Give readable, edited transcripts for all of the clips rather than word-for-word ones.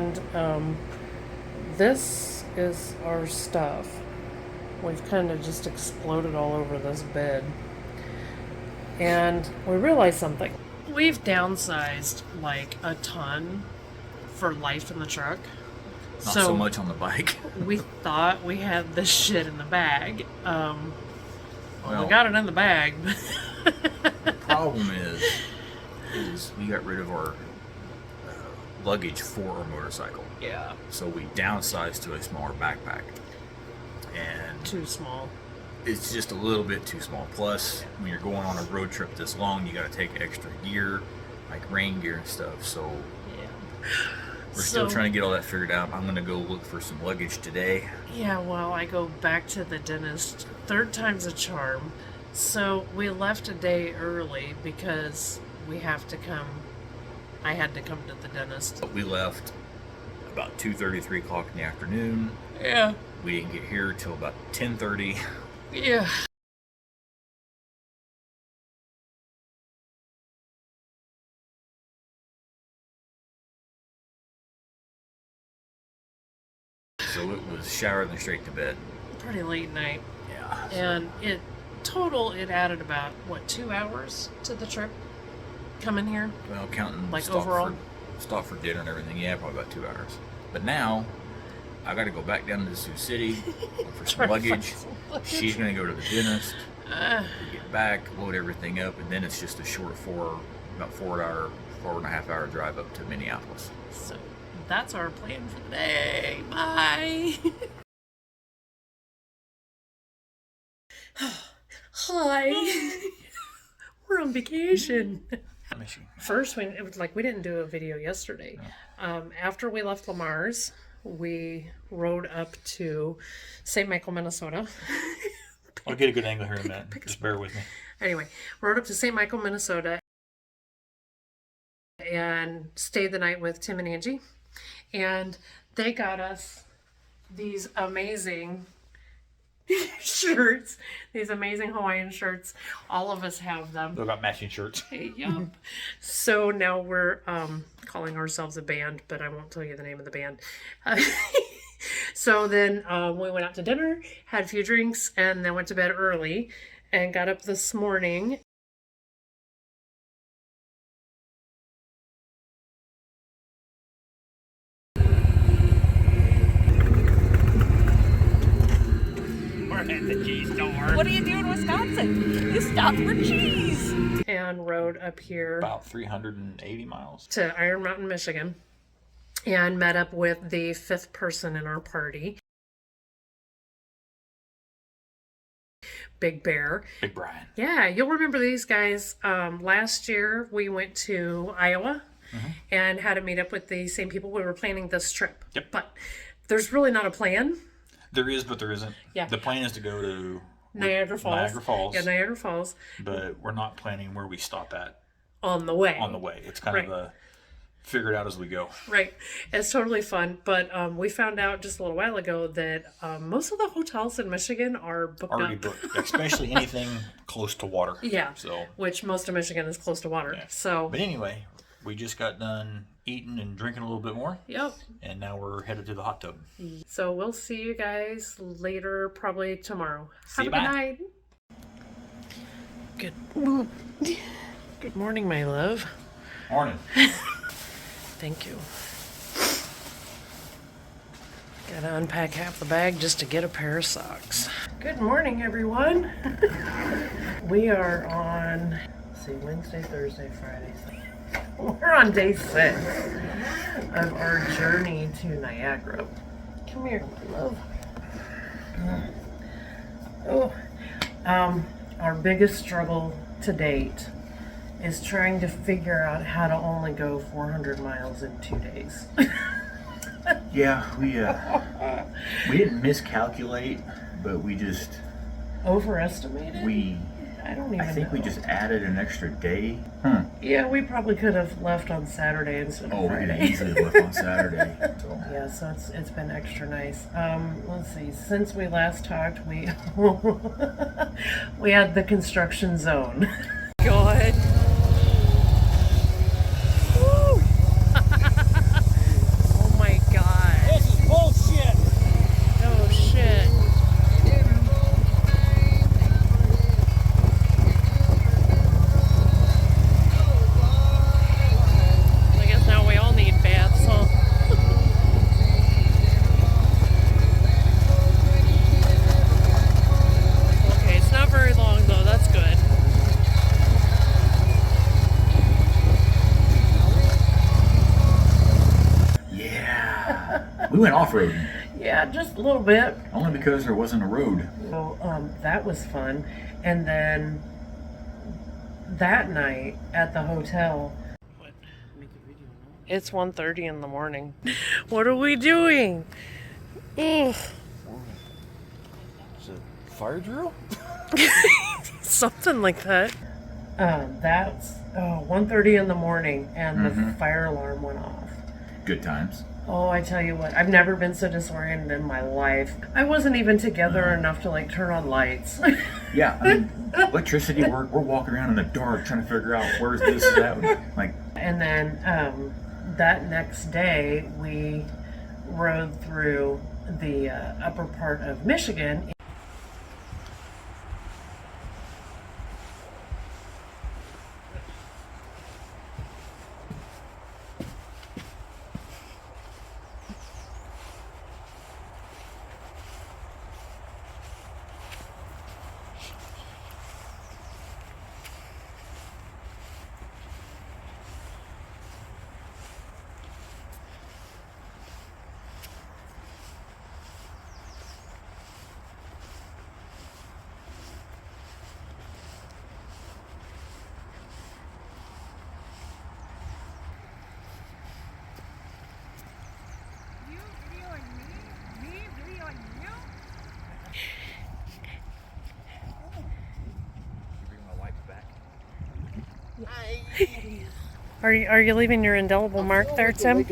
And this is our stuff. We've kind of just exploded all over this bed. And we realized something. We've downsized like a ton for life in the truck. Not so much on the bike. We thought we had this shit in the bag. Well, we got it in the bag. The problem is we got rid of our luggage for our motorcycle. Yeah. So we downsized to a smaller backpack. And Too small. it's just a little bit too small. Plus, when you're going on a road trip this long, you got to take extra gear, like rain gear and stuff. So Yeah. we're still trying to get all that figured out. I'm going to go look for some luggage today. Yeah, well, I go back to the dentist. Third time's a charm. So we left a day early because we have to come. I had to come to the dentist. We left about 2:30, 3 o'clock in the afternoon. Yeah. We didn't get here till about 10:30. Yeah. So it was shower and then straight to bed. Pretty late night. Yeah. And it added about, 2 hours to the trip coming here? Well, counting Like stop overall? stop for dinner and everything, yeah, probably about 2 hours. But now, I got to go back down to Sioux City look for some luggage. She's going to go to the dentist. We get back, load everything up, and then it's just a short about 4.5 hour drive up to Minneapolis. So that's our plan for the day. Bye. Hi. We're on vacation. First, it was like we didn't do a video yesterday. After we left Lamar's, we rode up to St. Michael, Minnesota. I'll get a good angle here in a minute. Just bear with me. Anyway, rode up to St. Michael, Minnesota, and stayed the night with Tim and Angie. And they got us these amazing shirts, these amazing Hawaiian shirts. All of us have them. They've got matching shirts. Yup. So now we're calling ourselves a band, but I won't tell you the name of the band. So then we went out to dinner, had a few drinks, and then went to bed early and got up this morning. At the cheese store. What do you do in Wisconsin? You stop for cheese. And rode up here About 380 miles. to Iron Mountain, Michigan, and met up with the 5th person in our party, Big Bear. Big Brian. Yeah, you'll remember these guys. Last year we went to Iowa and had to meet up with the same people. We were planning this trip. Yep. But there's really not a plan. There is, but there isn't. Yeah. The plan is to go to Niagara Falls. Niagara Falls. Yeah, Niagara Falls. But we're not planning where we stop at On the way. on the way. It's kind of a figure it out as we go. Right. It's totally fun. But we found out just a little while ago that most of the hotels in Michigan are booked Already up. booked, especially anything close to water. Yeah. So, Which most of Michigan is close to water. Yeah. So, but anyway, we just got done eating and drinking a little bit more, yep. and now we're headed to the hot tub. So we'll see you guys later, probably tomorrow. See Have you, a good bye. night. Good morning, my love. Morning. Thank you. Gotta unpack half the bag just to get a pair of socks. Good morning, everyone. We are on, let's see, Wednesday, Thursday, Friday. We're on day 6 of our journey to Niagara. Come here, my love. Our biggest struggle to date is trying to figure out how to only go 400 miles in 2 days. Yeah, we didn't miscalculate, but we just Overestimated? I don't even I think know. we just added an extra day. Yeah, we probably could have left on Saturday instead of Oh, we could Friday. easily have left on Saturday. So. Yeah, so it's been extra nice. Let's see. Since we last talked, we we had the construction zone. God. Woo. Oh my went off-roading. Yeah, just a little bit. Only because there wasn't a road. So that was fun. And then that night at the hotel, it's 1:30 in the morning. What are we doing? Ugh. Is it fire drill? Something like that. That's 1:30 in the morning, and the fire alarm went off. Good times. Oh, I tell you what, I've never been so disoriented in my life. I wasn't even together enough to like turn on lights. Yeah, I mean, electricity, we're walking around in the dark trying to figure out where's this is at. Like, And then that next day, we rode through the upper part of Michigan. Are you leaving your indelible mark there, Tim?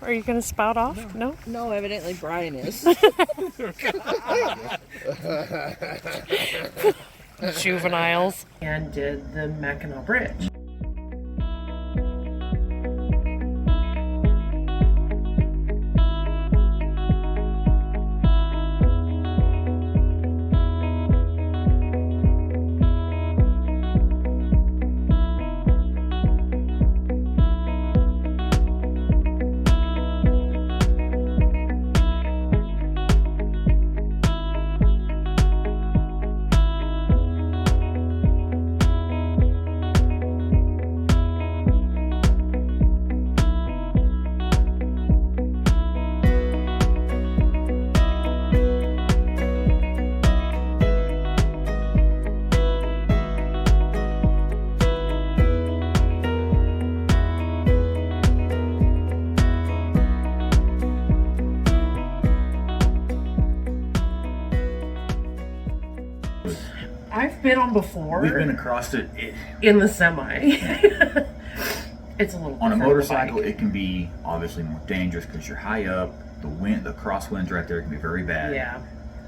Are you going to spout off? No? No, evidently Brian is. Juveniles. And did the Mackinac Bridge. I've been on before. we've been across it. In the semi. It's a little On a different motorcycle, bike. it can be obviously more dangerous because you're high up. The crosswinds right there can be very bad. Yeah.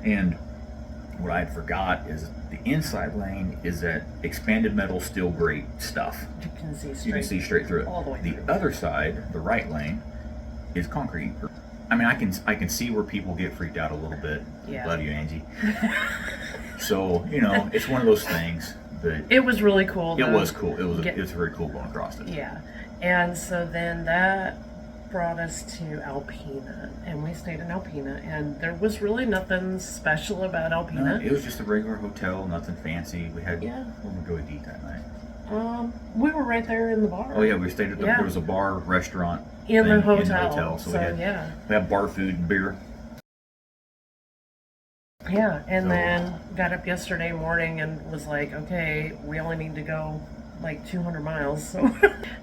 And what I had forgot is the inside lane is that expanded metal steel grate stuff. You can see straight. You can see straight through it. all the way through. The other side, the right lane, is concrete. I mean, I can see where people get freaked out a little bit. Yeah. Love you, Angie. So, you know, it's one of those things. But It was really cool. it though. was cool. It was Get- very cool going across it. Yeah. And so then that brought us to Alpena, and we stayed in Alpena, and there was really nothing special about No, Alpena. it was just a regular hotel, nothing fancy. We had Yeah. what we go to eat that night. We were right there in the bar. Oh yeah, we stayed at the, Yeah. there was a bar restaurant In the thing hotel. so, So, we had yeah. we had bar food and beer. Yeah, and So- then got up yesterday morning and was like, okay, we only need to go like 200 miles. So,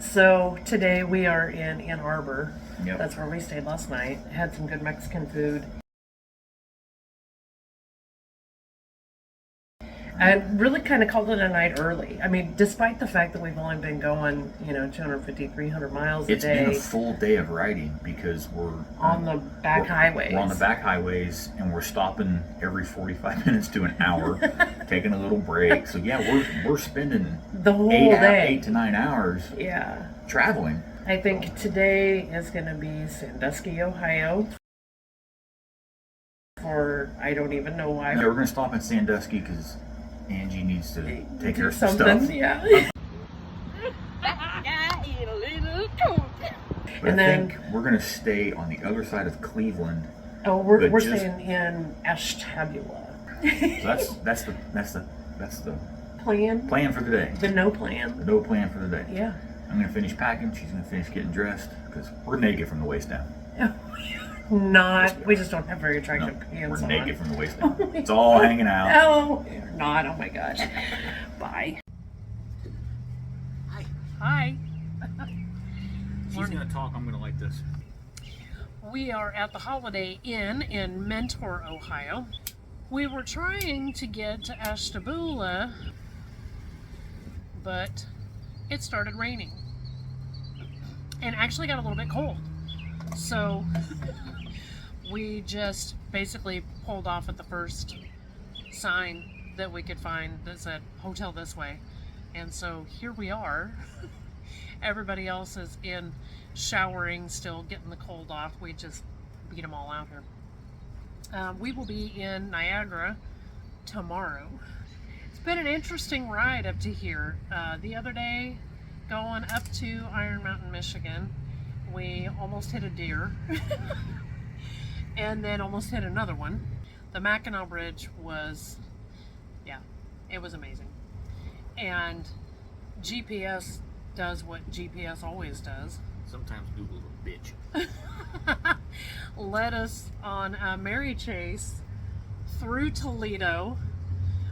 so today we are in Ann Arbor. Yep. That's where we stayed last night. Had some good Mexican food. I really kind of called it a night early. I mean, despite the fact that we've only been going, 250, 300 miles a It's been a day full day of riding because we're on the back highways. We're on the back highways and we're stopping every 45 minutes to an hour, taking a little break. So yeah, we're spending The whole 8 day. to 9 hours Yeah. traveling. I think today is going to be Sandusky, Ohio. For I don't even know why. Yeah, we're gonna stop in Sandusky because Angie needs to take care Do of some something, stuff. yeah. But And I then- think we're gonna stay on the other side of Cleveland. Oh, we're But just- staying in Ashtabula. So that's the Plan? plan for the day. The no plan. The no plan for the day. Yeah. I'm gonna finish packing. She's gonna finish getting dressed because we're naked from the waist down. not. We just don't have very No, attractive we're pants on. naked from the waist down. It's all hanging out. No, you're not. Oh my gosh. Bye. Hi. She's gonna talk. I'm gonna like this. We are at the Holiday Inn in Mentor, Ohio. We were trying to get to Ashtabula, but it started raining and actually got a little bit cold. So we just basically pulled off at the first sign that we could find that said hotel this way. And so here we are. Everybody else is in showering, still getting the cold off. We just beat them all out here. We will be in Niagara tomorrow. It's been an interesting ride up to here. The other day, going up to Iron Mountain, Michigan, we almost hit a deer and then almost hit another one. The Mackinac Bridge was, yeah, it was amazing. And GPS does what GPS always does. Sometimes Google's a bitch. Led us on a Mary Chase through Toledo,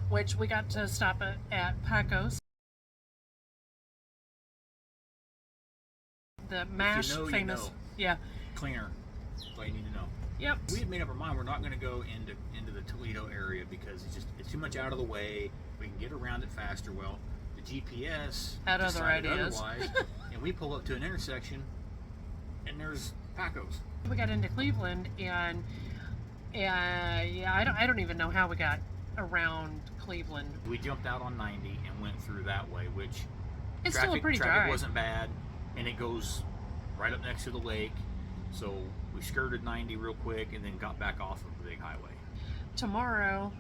which we got to stop at Pacos. The MASH you know, famous. you know. Yeah. Cleaner. That's all you need to know. Yep. We had made up our mind we're not going to go into the Toledo area because it's too much out of the way. We can get around it faster. Well, the GPS Had other decided ideas. Otherwise, and we pull up to an intersection, and there's Pacos. We got into Cleveland, and yeah, I don't even know how we got around Cleveland. We jumped out on 90 and went through that way, which It's still a pretty traffic dry. wasn't bad, and it goes right up next to the lake. So we skirted 90 real quick and then got back off of the big highway. Tomorrow,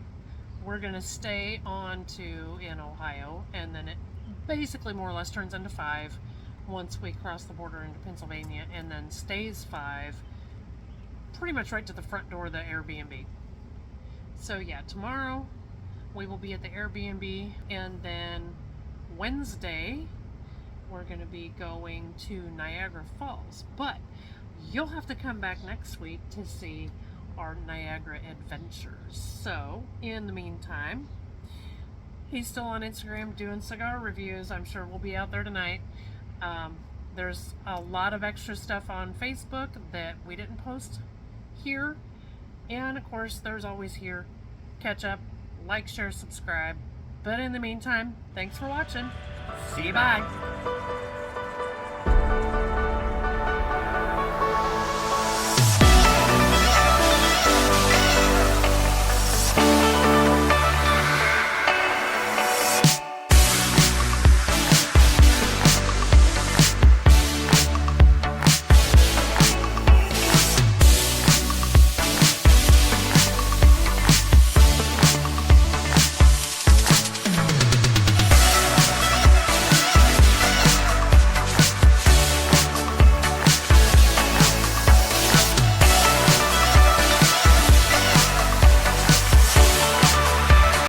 we're gonna stay on to in Ohio, and then it basically more or less turns into 5 once we cross the border into Pennsylvania, and then stays 5 pretty much right to the front door of the Airbnb. So yeah, tomorrow we will be at the Airbnb, and then Wednesday we're going to be going to Niagara Falls. But you'll have to come back next week to see our Niagara adventures. So in the meantime, he's still on Instagram doing cigar reviews. I'm sure we'll be out there tonight. There's a lot of extra stuff on Facebook that we didn't post here. And of course, there's always here. Catch up, like, share, subscribe. But in the meantime, thanks for watching. See you, bye.